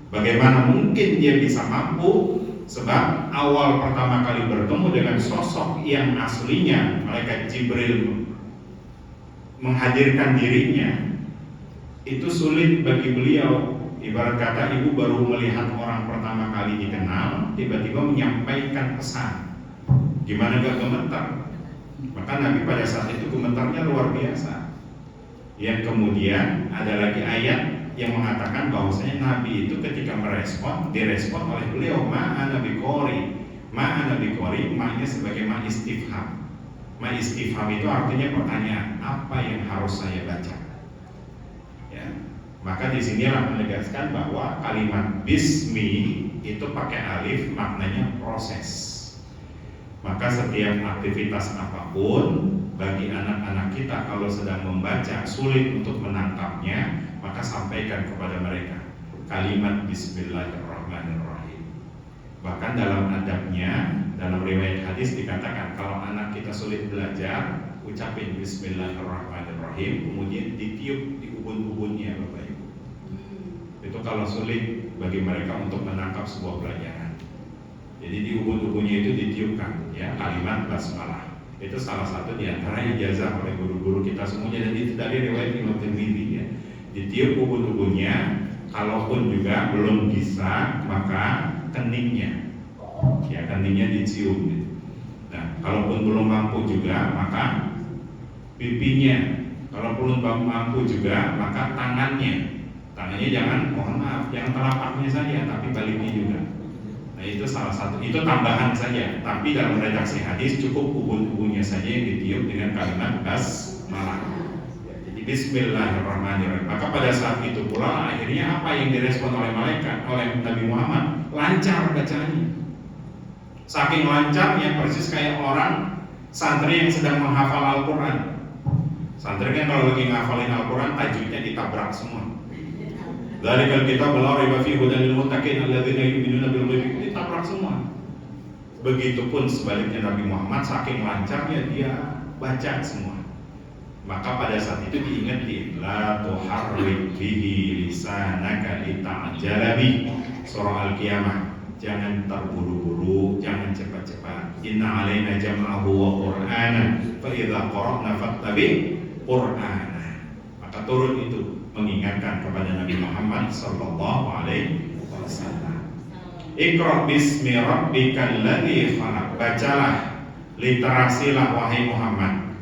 Bagaimana mungkin dia bisa mampu? Sebab awal pertama kali bertemu dengan sosok yang aslinya malaikat Jibril menghadirkan dirinya, itu sulit bagi beliau. Ibarat kata ibu baru melihat orang pertama kali dikenal, tiba-tiba menyampaikan pesan, gimana gak gemetar? Maka Nabi pada saat itu gemetarnya luar biasa. Yang kemudian ada lagi ayat yang mengatakan bahwasanya Nabi itu ketika direspon oleh beliau, ma'ana biqori. Ma'ana biqori maknanya sebagai ma istifham. Ma istifham itu artinya pertanyaan, apa yang harus saya baca? Ya. Maka disinilah menegaskan bahwa kalimat bismi itu pakai alif, maknanya proses. Maka setiap aktivitas apapun bagi anak-anak kita kalau sedang membaca sulit untuk menangkapnya, maka sampaikan kepada mereka kalimat bismillahirrahmanirrahim. Bahkan dalam adabnya, dalam riwayat hadis dikatakan kalau anak kita sulit belajar, ucapin bismillahirrahmanirrahim, kemudian ditiup di ubun-ubunnya, Bapak Ibu. Itu kalau sulit bagi mereka untuk menangkap sebuah pelajaran. Jadi di ubun-ubunnya itu ditiupkan ya kalimat basmalah. Itu salah satu di antara ijazah oleh guru-guru kita semuanya, dan itu dari riwayat Imam Tirmidzi ya. Ditiup ubun-ubunnya, kalaupun juga belum bisa maka keningnya. Ya, keningnya dicium gitu. Nah, kalaupun belum mampu juga maka pipinya. Kalau belum mampu juga maka tangannya. Tangannya jangan, mohon maaf, jangan telapaknya saja tapi baliknya juga. Nah, itu salah satu, itu tambahan saja. Tapi dalam redaksi hadis cukup ubun-ubunnya saja yang ditiup dengan kalimat basmalah. Jadi bismillahirrahmanirrahim. Maka pada saat itu pula akhirnya apa yang direspon oleh malaikat, oleh Nabi Muhammad, lancar bacaannya. Saking lancarnya persis kayak orang santri yang sedang menghafal Al-Quran. Santri kan kalau lagi ngafalin Al-Quran tajwidnya ditabrak semua. Dzalikal kitab la raiba fihi hudan lil muttaqin alladzina yu'minuna bil ghaibi, ditabrak semua. Begitupun sebaliknya Nabi Muhammad saking lancarnya dia baca semua. Maka pada saat itu diingetin la tuharrik bihi lisanaka lita'jala bi. Surah Al-Qiyamah. Jangan terburu-buru, jangan cepat-cepat. Inna alaina jam'ahu wa qur'ana fa idza qara'na fattabi qur'ana. Maka turun itu mengingatkan kepada Nabi Muhammad sallallahu alaihi wasallam. Iqra bismi rabbikal ladzi khalaq. Bacalah, literasilah wahai Muhammad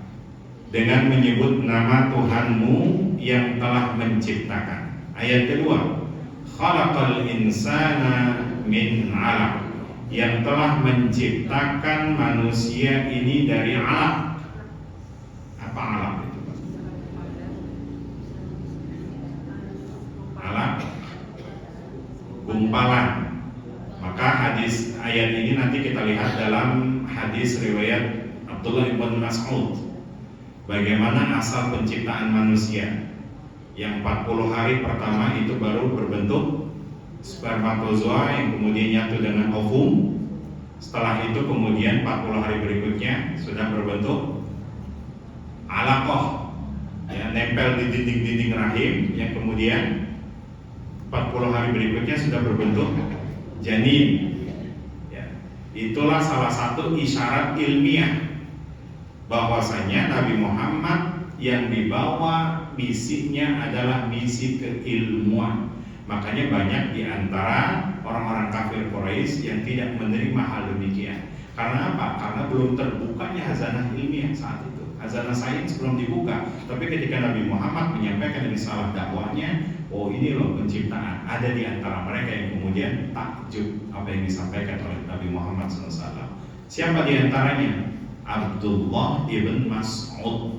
dengan menyebut nama Tuhanmu yang telah menciptakan. Ayat kedua, khalaqal insana min 'alaq, yang telah menciptakan manusia ini dari 'alaq. Apa 'alaq? Gumpalan. Maka hadis ayat ini nanti kita lihat dalam hadis riwayat Abdullah ibn Mas'ud, bagaimana asal penciptaan manusia. Yang 40 hari pertama itu baru berbentuk spermatozoa yang kemudian nyatu dengan ovum. Setelah itu kemudian 40 hari berikutnya sudah berbentuk alaqah, ya, nempel di dinding-dinding rahim, yang kemudian 40 hari berikutnya sudah berbentuk janin. Ya, itulah salah satu isyarat ilmiah bahwasanya Nabi Muhammad yang dibawa misinya adalah misi keilmuan. Makanya banyak di antara orang-orang kafir Quraisy yang tidak menerima hal demikian. Karena apa? Karena belum terbukanya hazanah ilmiah saat itu. Hazanah sains belum dibuka. Tapi ketika Nabi Muhammad menyampaikan risalah dakwahnya, oh ini loh penciptaan. Ada di antara mereka yang kemudian takjub apa yang disampaikan oleh Nabi Muhammad SAW. Siapa di antaranya? Abdullah ibn Mas'ud,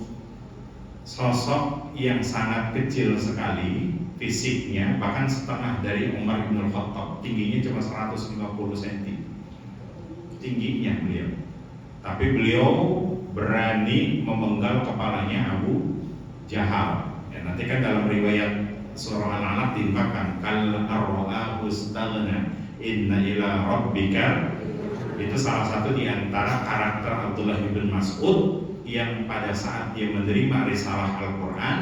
sosok yang sangat kecil sekali fisiknya, bahkan setengah dari Umar bin Khattab. Tingginya cuma 150 cm tingginya beliau, tapi beliau berani memenggal kepalanya Abu Jahal. Ya, nanti kan dalam riwayat surah Al-Alaq diungkapkan kal arra'ahu istaghna inna ila rabbika. Itu salah satu di antara karakter Abdullah bin Mas'ud yang pada saat dia menerima risalah Al-Quran,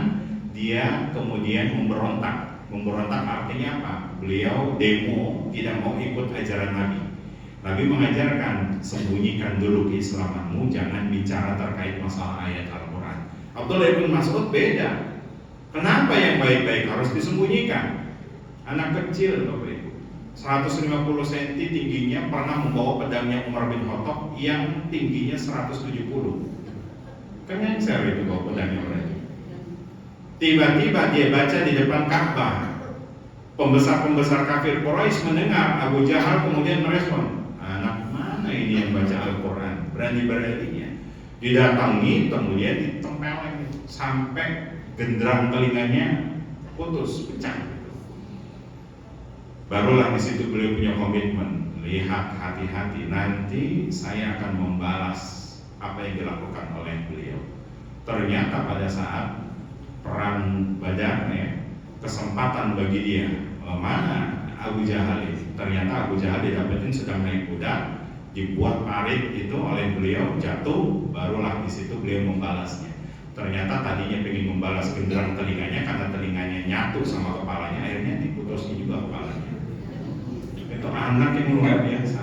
dia kemudian memberontak. Memberontak artinya apa? Beliau demo, tidak mau ikut ajaran Nabi. Nabi mengajarkan, sembunyikan dulu keislamanmu, jangan bicara terkait masalah ayat Al-Quran. Abdullah bin Mas'ud beda. Kenapa yang baik-baik harus disembunyikan? Anak kecil, Bapak Ibu, 150 cm tingginya, pernah membawa pedangnya Umar bin Khattab yang tingginya 170. Kan yang saya itu bawa pedangnya orang itu. Tiba-tiba dia baca di depan Ka'bah. Pembesar-pembesar kafir Quraisy mendengar, Abu Jahal kemudian merespon, anak mana ini yang baca Al-Quran, berani-beraninya didatangi, kemudian ditempelin sampai genderang telinganya putus, pecah. Barulah di situ beliau punya komitmen, lihat, hati-hati, nanti saya akan membalas apa yang dilakukan oleh beliau. Ternyata pada saat perang Badar, kesempatan bagi dia, mana Abu Jahal itu? Ternyata Abu Jahal didapetin sedang naik kuda, dibuat parit itu oleh beliau, jatuh, barulah di situ beliau membalasnya. Ternyata tadinya ingin membalas genderang telinganya, karena telinganya nyatu sama kepalanya, akhirnya diputusnya juga kepalanya. Itu anak yang luar biasa.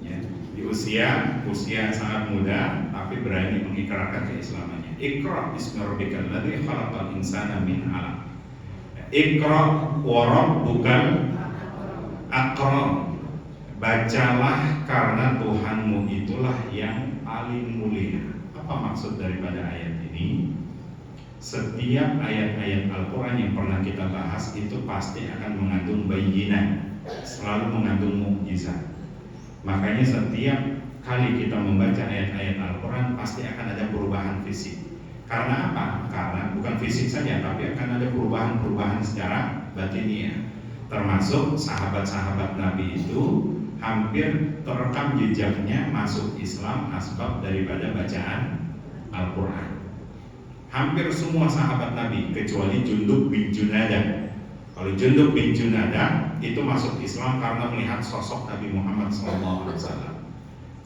Ya, di usia sangat muda, tapi berani mengikrarkan keislamannya. Iqra bismi rabbikal ladzi khalaqal insana min 'alaq. Iqra wa rabbukal akram. Bacalah karena Tuhanmu itulah yang paling mulia. Apa maksud daripada ayat ini? Setiap ayat-ayat Al-Quran yang pernah kita bahas itu pasti akan mengandung bayyinah, selalu mengandung mukjizat. Makanya setiap kali kita membaca ayat-ayat Al-Quran pasti akan ada perubahan fisik. Karena apa? Karena bukan fisik saja, tapi akan ada perubahan-perubahan secara batiniah. Termasuk sahabat-sahabat Nabi itu hampir terekam jejaknya masuk Islam asbab daripada bacaan Al-Quran. Hampir semua sahabat Nabi kecuali Jundub bin Junadah. Kalau Jundub bin Junadah itu masuk Islam karena melihat sosok Nabi Muhammad SAW.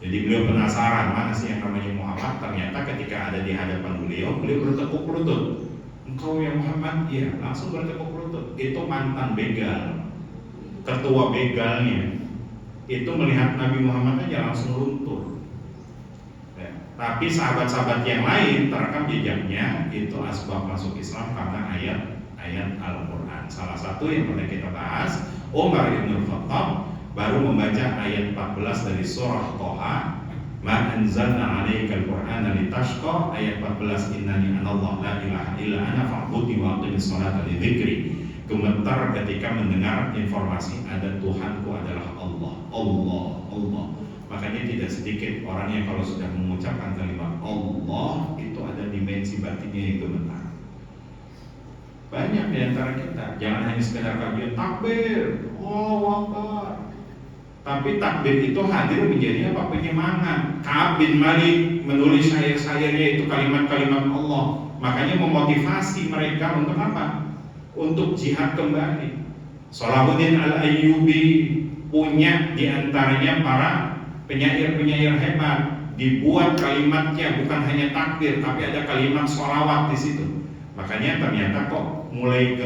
Jadi beliau penasaran mana sih yang namanya Muhammad. Ternyata ketika ada di hadapan beliau bertekuk lutut. Engkau yang Muhammad? Iya, langsung bertekuk lutut. Itu mantan begal, ketua begalnya. Itu melihat Nabi Muhammad aja langsung luntur. Tapi sahabat-sahabat yang lain terekam jejaknya itu asbab masuk Islam karena ayat Al-Quran. Salah satu yang pernah kita bahas, Umar bin Khattab baru membaca ayat 14 dari surah Thaha, Ma anzalna 'alaikal Qur'ana litashqa, ayat 14, innani anallahu la ilaha illa ana fa'budni wa aqimis sholata li dzikri. Gemetar ketika mendengar informasi ada Tuhanku adalah Allah. Makanya tidak sedikit orang yang kalau sudah mengucapkan kalimat Allah itu ada dimensi batinnya yang gemetar. Banyak di antara kita, jangan hanya sekedar kajian takbir, Allahu Akbar. Tapi takbir itu hadir menjadi apa? Penyemangat. Ka'ab bin Malik menulis syair-syairnya itu kalimat-kalimat Allah. Makanya memotivasi mereka untuk apa? Untuk jihad kembali. Salahuddin Al-Ayyubi punya di antaranya para penyair-penyair hebat. Dibuat kalimatnya bukan hanya takbir, tapi ada kalimat sholawat di situ. Makanya ternyata kok mulai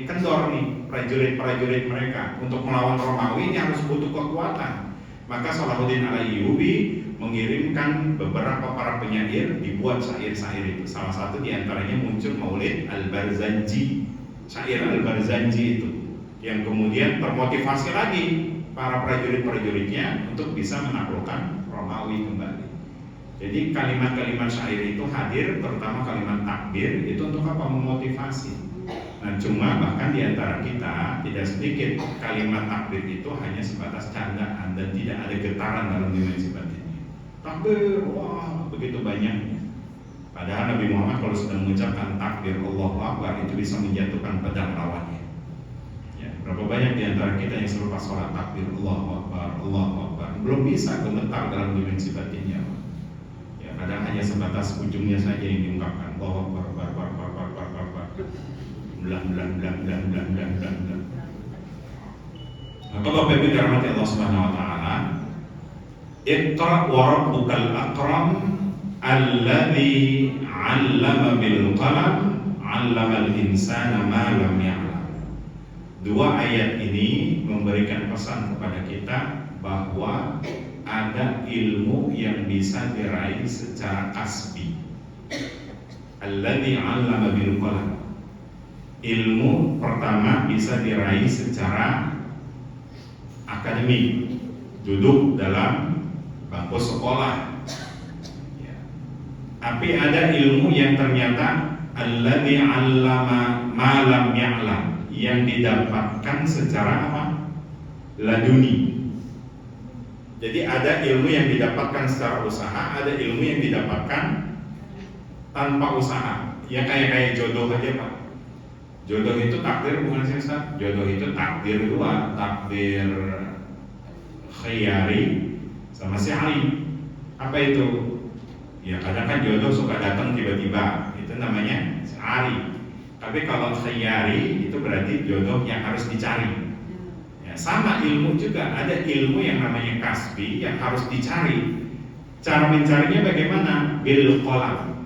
kendor nih prajurit-prajurit mereka untuk melawan Romawi. Ini harus butuh kekuatan. Maka Salahuddin Al-Ayyubi mengirimkan beberapa para penyair dibuat syair-syair itu. Salah satu diantaranya muncul Maulid Al-Barzanji, syair Al-Barzanji itu, yang kemudian termotivasi lagi para prajurit-prajuritnya untuk bisa menaklukkan Romawi kembali. Jadi kalimat-kalimat syair itu hadir, terutama kalimat takbir itu untuk apa? Memotivasi. Nah, cuma bahkan di antara kita tidak sedikit kalimat takbir itu hanya sebatas candaan dan tidak ada getaran dalam dimensi batinnya. Takbir, wah begitu banyaknya. Padahal Nabi Muhammad kalau sudah mengucapkan takbir Allahu Akbar itu bisa menjatuhkan pedang lawannya. Ya, berapa banyak di antara kita yang selepas sholat takbir Allahu Akbar, Allahu Akbar belum bisa gemetar dalam dimensi batinnya. Kadang hanya sebatas ujungnya saja yang diungkapkan. Allahu Akbar, blang. Maka Bapak Ibu dirahmati Allah Subhanahu wa taala, Iqra wa rabbukal akram alladzi 'allama bil qalam 'allamal insana ma lam ya'lam. Dua ayat ini memberikan pesan kepada kita bahwa ada ilmu yang bisa diraih secara kasbi. Alladzi 'allama bil qalam. Ilmu pertama bisa diraih secara akademik, duduk dalam bangku sekolah. Ya. Tapi ada ilmu yang ternyata alladzi 'allama ma lam ya'lam, yang didapatkan secara apa? Laduni. Jadi ada ilmu yang didapatkan secara usaha, ada ilmu yang didapatkan tanpa usaha. Ya kayak jodoh aja Pak. Jodoh itu takdir bukan sih Ustaz? Jodoh itu takdir dua, takdir khiyari sama syari. Apa itu? Ya kadang kan jodoh suka datang tiba-tiba, itu namanya syari. Tapi kalau khiyari itu berarti jodoh yang harus dicari. Ya, sama ilmu juga, ada ilmu yang namanya kasbi yang harus dicari. Cara mencarinya bagaimana? Bil qalam,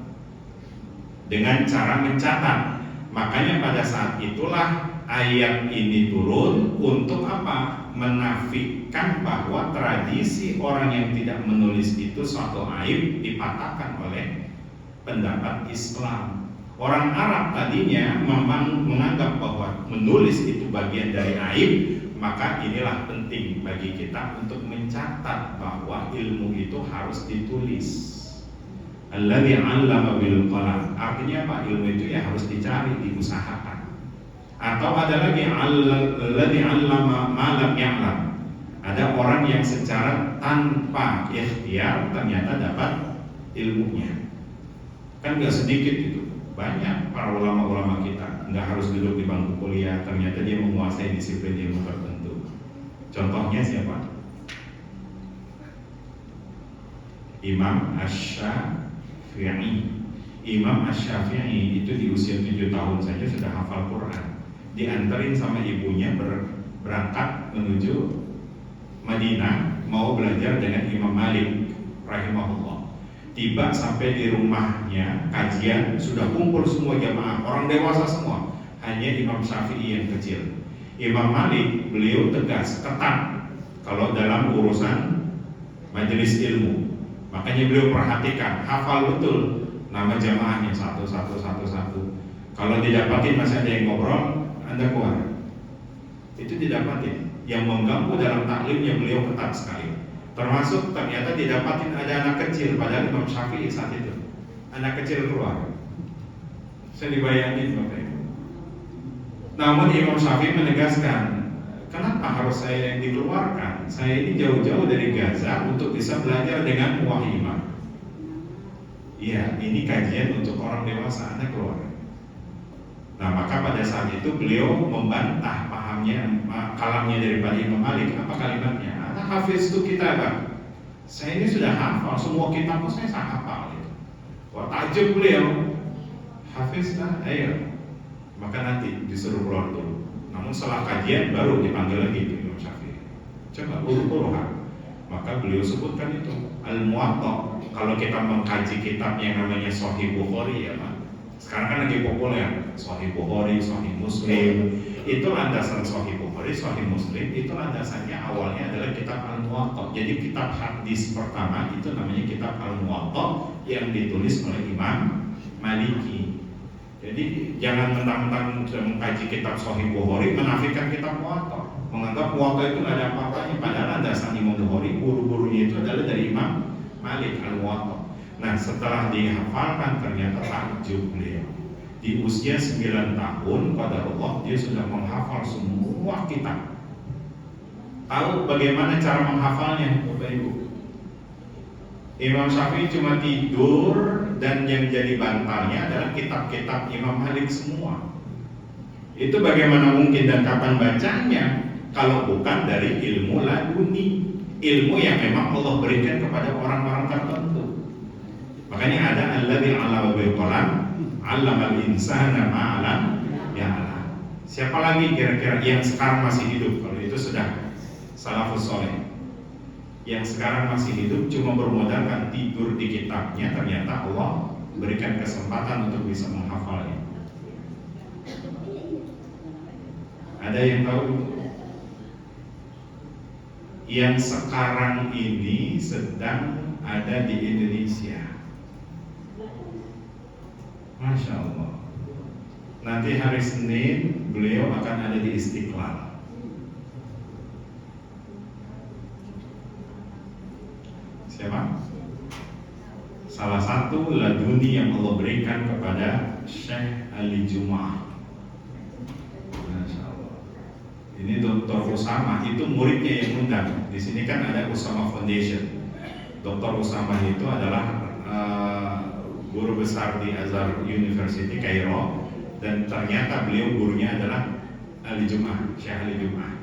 dengan cara mencatat. Makanya pada saat itulah ayat ini turun untuk apa? Menafikan bahwa tradisi orang yang tidak menulis itu suatu aib, dipatahkan oleh pendapat Islam. Orang Arab tadinya memang menganggap bahwa menulis itu bagian dari aib, maka inilah penting bagi kita untuk mencatat bahwa ilmu itu harus ditulis. Alladzi 'allama bil qalam. Artinya apa? Ilmu itu ya harus dicari, diusahakan. Atau ada lagi alladzi 'allama ma lam ya'lam. Ada orang yang secara tanpa ikhtiar ternyata dapat ilmunya. Kan gak sedikit itu. Banyak para ulama-ulama kita nggak harus duduk di bangku kuliah, ternyata dia menguasai disiplin ilmu tertentu. Contohnya siapa? Imam Asy-Syafi'i. Imam Asy-Syafi'i itu di usia 7 tahun saja sudah hafal Quran. Dianterin sama ibunya berangkat menuju Madinah mau belajar dengan Imam Malik rahimahullah. Tiba sampai di rumahnya kajian, sudah kumpul semua jamaah, orang dewasa semua, hanya Imam Syafi'i yang kecil. Imam Malik beliau tegas, ketat kalau dalam urusan majelis ilmu. Makanya beliau perhatikan, hafal betul nama jamaahnya satu. Kalau didapatin masih ada yang ngobrol, Anda keluar. Itu didapatin. Yang mengganggu dalam taklimnya beliau ketat sekali. Termasuk ternyata didapatin ada anak kecil, padahal Imam Syafi'i saat itu anak kecil keluar. Saya dibayangin Bapak Ibu. Namun Imam Syafi'i menegaskan, kenapa harus saya yang dikeluarkan? Saya ini jauh-jauh dari Gaza untuk bisa belajar dengan wahimah. Iya, ini kajian untuk orang dewasa, Anda keluar. Nah maka pada saat itu beliau membantah pahamnya, kalamnya daripada Imam Malik. Apa kalimatnya? Hafiz itu kitab. Saya ini sudah hafal, semua kitab saya hafal gitu. Wah takjub beliau. Hafiz lah, ayo. Maka nanti disuruh keluar dulu. Namun setelah kajian baru dipanggil lagi itu Imam Syafi'i. Coba urut-urutan. Maka beliau sebutkan itu Al-Muwatta. Kalau kita mengkaji kitab yang namanya Sahih Bukhari ya Pak. Sekarang kan lagi populer Sahih Bukhari, Sahih Muslim. Itu landasan Sahih Bukhari, Sahih Muslim. Itu landasannya awalnya adalah kitab Al-Muwatta. Jadi kitab hadis pertama itu namanya kitab Al-Muwatta yang ditulis oleh Imam Maliki. Jadi jangan mentang-mentang mengkaji kitab Sahih Bukhari menafikan kitab Muwatta, menganggap Muwatta itu nggak ada apa-apanya. Padahal landasan Imam Bukhari, guru-gurunya itu adalah dari Imam Malik Al-Muwatta. Nah setelah dihafalkan ternyata takjub beliau. Di usia 9 tahun pada Allah dia sudah menghafal semua kitab. Tahu bagaimana cara menghafalnya Bapak Ibu? Imam Syafi'i cuma tidur dan yang jadi bantalnya adalah kitab-kitab Imam Malik semua. Itu bagaimana mungkin dan kapan bacanya kalau bukan dari ilmu laduni, ilmu yang memang Allah berikan kepada orang-orang tertentu. Makanya ada alladzi 'allama bil qalam, 'allamal insana ma 'lam ya'lam. Siapa lagi kira-kira yang sekarang masih hidup? Kalau itu sudah salafus saleh. Yang sekarang masih hidup cuma bermodalkan tidur di kitabnya, ternyata Allah berikan kesempatan untuk bisa menghafalnya. Ada yang tahu? Yang sekarang ini sedang ada di Indonesia. Masya Allah. Nanti hari Senin beliau akan ada di Istiqlal. Siapa? Salah satu laduni yang Allah berikan kepada Syekh Ali Jum'ah. Masya Allah. Ini Dr. Usama, itu muridnya yang undang. Di sini kan ada Usama Foundation. Dr. Usama itu adalah guru besar di Azhar University Kairo, dan ternyata beliau gurunya adalah Ali Jum'ah, Syekh Ali Jum'ah.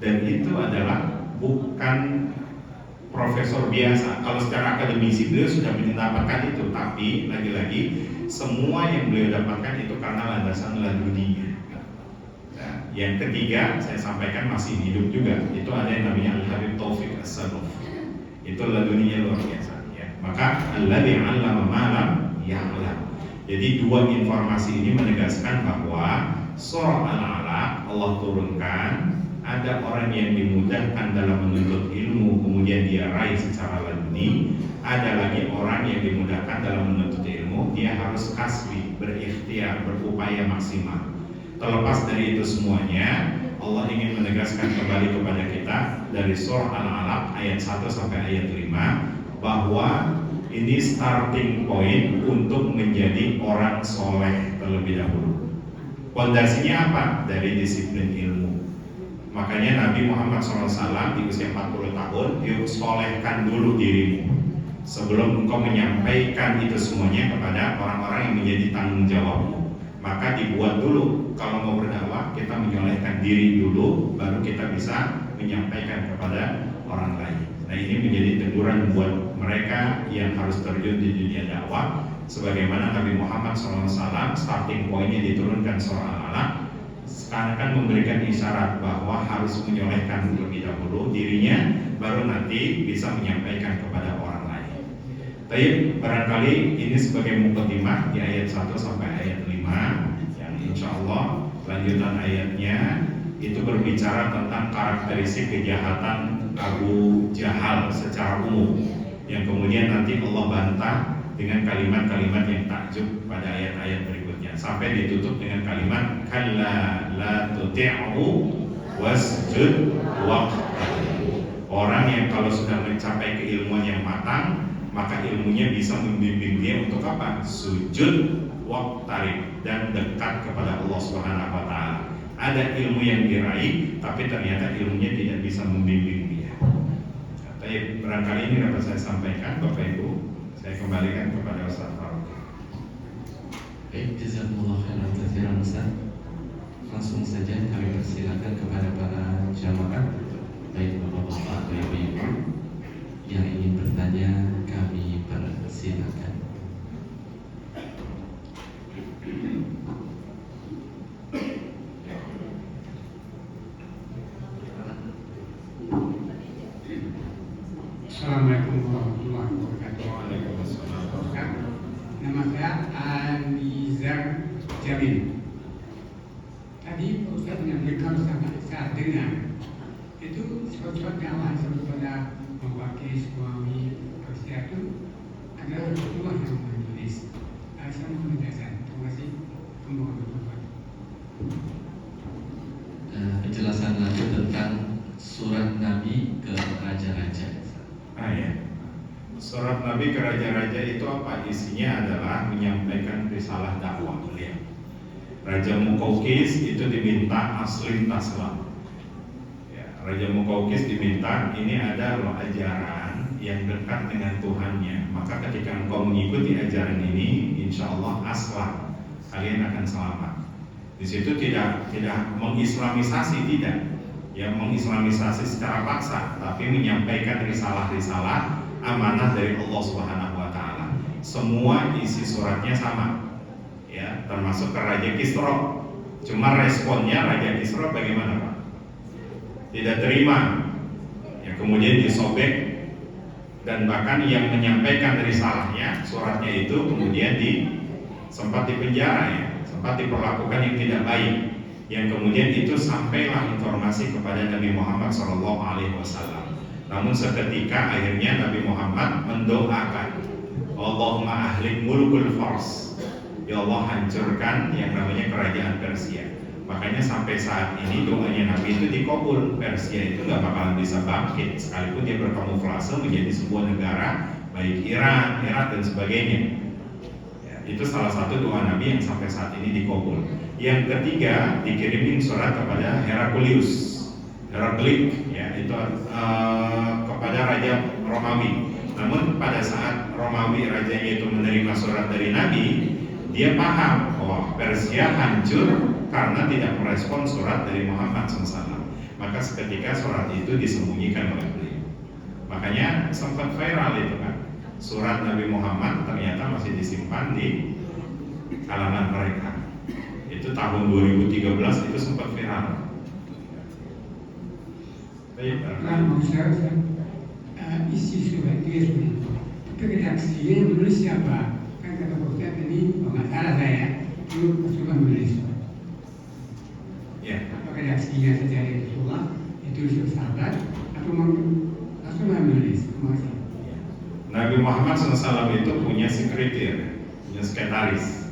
Dan itu adalah bukan profesor biasa. Kalau secara akademisi beliau sudah mendapatkan itu, tapi lagi-lagi semua yang beliau dapatkan itu karena landasan laduninya. Nah, yang ketiga saya sampaikan masih hidup juga, itu ada yang namanya Al-Habib Taufik As-Saduf. Itu laduninya luar biasa ya. Maka alladzi 'allama ma lam ya'lam. Jadi dua informasi ini menegaskan bahwa surah Al-Alaq Allah turunkan, ada orang yang dimudahkan dalam menuntut ilmu kemudian dia raih secara laduni, ada lagi orang yang dimudahkan dalam menuntut ilmu dia harus kasbi, berikhtiar, berupaya maksimal. Terlepas dari itu semuanya, Allah ingin menegaskan kembali kepada kita dari surah Al-Alaq ayat 1 sampai ayat 5 bahwa ini starting point untuk menjadi orang soleh terlebih dahulu. Pondasinya apa? Dari disiplin ilmu. Makanya Nabi Muhammad SAW di usia 40 tahun, yuk solehkan dulu dirimu sebelum engkau menyampaikan itu semuanya kepada orang-orang yang menjadi tanggung jawabmu. Maka dibuat dulu, kalau mau berdakwah kita menyolehkan diri dulu, baru kita bisa menyampaikan kepada orang lain. Nah, ini menjadi teguran buat mereka yang harus terjun di dunia dakwah. Sebagaimana Nabi Muhammad SAW starting pointnya diturunkan surah Al-Alaq, sekarang kan memberikan isyarat bahwa harus menyolehkan terlebih dahulu dirinya, baru nanti bisa menyampaikan kepada orang lain. Tapi barangkali ini sebagai mukadimah di ayat 1 sampai ayat 5, yang insya Allah lanjutan ayatnya itu berbicara tentang karakteristik kejahatan Abu Jahal secara umum, yang kemudian nanti Allah bantah dengan kalimat-kalimat yang takjub pada ayat-ayat berikutnya, sampai ditutup dengan kalimat kalla la tuti'hu wasjud waqtarib. Orang yang kalau sudah mencapai keilmuan yang matang, maka ilmunya bisa membimbing dia untuk apa? Sujud waqtarib, dan dekat kepada Allah Subhanahu wa taala. Ada ilmu yang diraih, tapi ternyata ilmunya tidak bisa membimbing dia. Tapi barangkali ini dapat saya sampaikan, Bapak Ibu. Saya kembalikan kepada Ustaz Faruk. Baik, jazakumullah khairan katsiran Ustaz. Langsung saja kami persilakan kepada para jamaah, baik bapak-bapak, ibu-ibu yang ingin bertanya, kami persilakan. Assalamualaikum warahmatullahi wabarakatuh. Waalaikumsalam. Nama saya Alizar Jamil. Tadi Ustaz menyampaikan saya dengar itu suatu dakwah kepada mewakili suami Rusia itu adalah Rasulullah yang menulis. Saya mau menjelaskan. Terima kasih. Penjelasan lanjut tentang surat Nabi ke raja-raja. Ya. Surat Nabi ke raja-raja itu apa? Isinya adalah menyampaikan risalah dakwah beliau. Raja Muqawqis itu diminta aslim taslam. Ya, Raja Muqawqis diminta, ini ada loh ajaran yang dekat dengan Tuhannya. Maka ketika engkau mengikuti ajaran ini, insya Allah aslam, kalian akan selamat. Di situ tidak mengislamisasi, tidak. Yang mengislamisasi secara paksa, tapi menyampaikan risalah-risalah amanah dari Allah Subhanahu wa taala. Semua isi suratnya sama. Ya, termasuk ke Raja Kisra. Cuma responnya Raja Kisra bagaimana, Pak? Tidak terima. Ya, kemudian disobek, dan bahkan yang menyampaikan risalahnya, suratnya itu kemudian sempat dipenjara, ya, sempat diperlakukan yang tidak baik. yang kemudian itu sampailah informasi kepada Nabi Muhammad SAW. Namun seketika akhirnya Nabi Muhammad mendoakan, Allahumma ahlik mulkul Fars, ya Allah hancurkan yang namanya kerajaan Persia. Makanya sampai saat ini doanya Nabi itu dikabul. Persia itu nggak bakalan bisa bangkit sekalipun dia berkamuflase menjadi sebuah negara, baik Iran, Irak dan sebagainya. Ya, itu salah satu doa Nabi yang sampai saat ini dikabul. Yang ketiga, dikirimin surat kepada Heraklius, ya itu kepada Raja Romawi. Namun pada saat Romawi rajanya itu menerima surat dari Nabi, dia paham bahwa Persia hancur karena tidak merespon surat dari Muhammad SAW. Maka seketika surat itu disembunyikan oleh beliau. Makanya sempat viral itu kan, surat Nabi Muhammad ternyata masih disimpan di kalangan mereka. Itu tahun 2013 itu sempat viral. Maksudnya isi surat itu sebenarnya, tapi redaksinya menulis siapa? Kan kata Pak Ustaz tadi, kalau nggak salah saya itu suka menulis. Ya. Apa redaksinya secara Rasulullah itu sahabat atau langsung menulis? Nabi Muhammad SAW itu punya sekretar, punya sekretaris.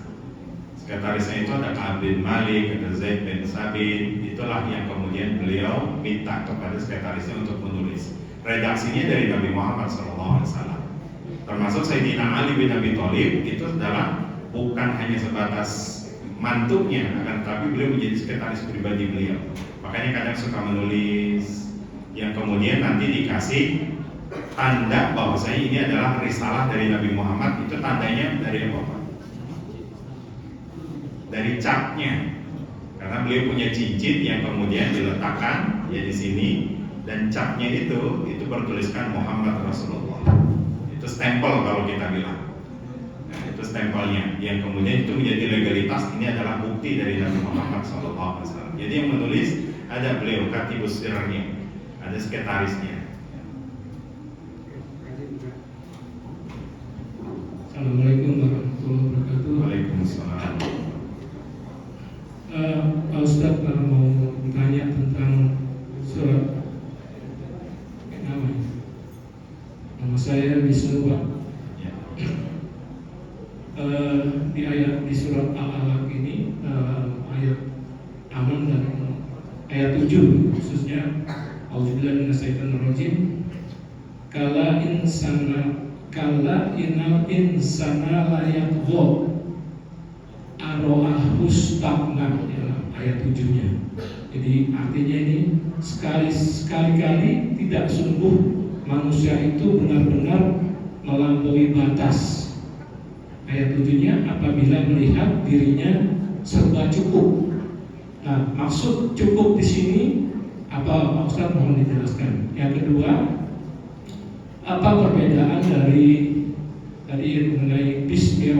Sekretarisnya itu ada Ka'ab bin Malik, ada Zaid bin Sabit. Itulah yang kemudian beliau minta kepada sekretarisnya untuk menulis. Redaksinya dari Nabi Muhammad SAW. Termasuk Sayyidina Ali bin Abi Thalib itu adalah bukan hanya sebatas mantunya, akan tetapi beliau menjadi sekretaris pribadi beliau. Makanya kadang suka menulis yang kemudian nanti dikasih tanda bahwasanya ini adalah risalah dari Nabi Muhammad. Itu tandanya dari apa? Dari capnya. Karena beliau punya cincin yang kemudian diletakkan ya di sini, dan capnya itu bertuliskan Muhammad Rasulullah. Itu stempel kalau kita bilang. Nah, itu stempelnya yang kemudian itu menjadi legalitas. Ini adalah bukti dari Nabi Muhammad SAW. Jadi yang menulis ada beliau, katibus sirrnya, ada sekretarisnya. Assalamualaikum warahmatullahi wabarakatuh. Waalaikumsalam. Pak Ustadz mau bertanya tentang surat nama saya Wisnu Pak. Ya. Di surat Al-Alaq ini ayat 6 dan ayat 7 khususnya Auzubillahi minasyaitonirrajim. Kala innal insana la yatgha ara'ahus stagna, ya, ayat 7-nya. Jadi artinya ini sekali-kali tidak sungguh manusia itu benar-benar melampaui batas. Ayat 7-nya apabila melihat dirinya serba cukup. Nah, maksud cukup di sini apa, Pak Ustadz, mohon dijelaskan. Yang kedua, apa perbedaan dari tadi mengenai bismi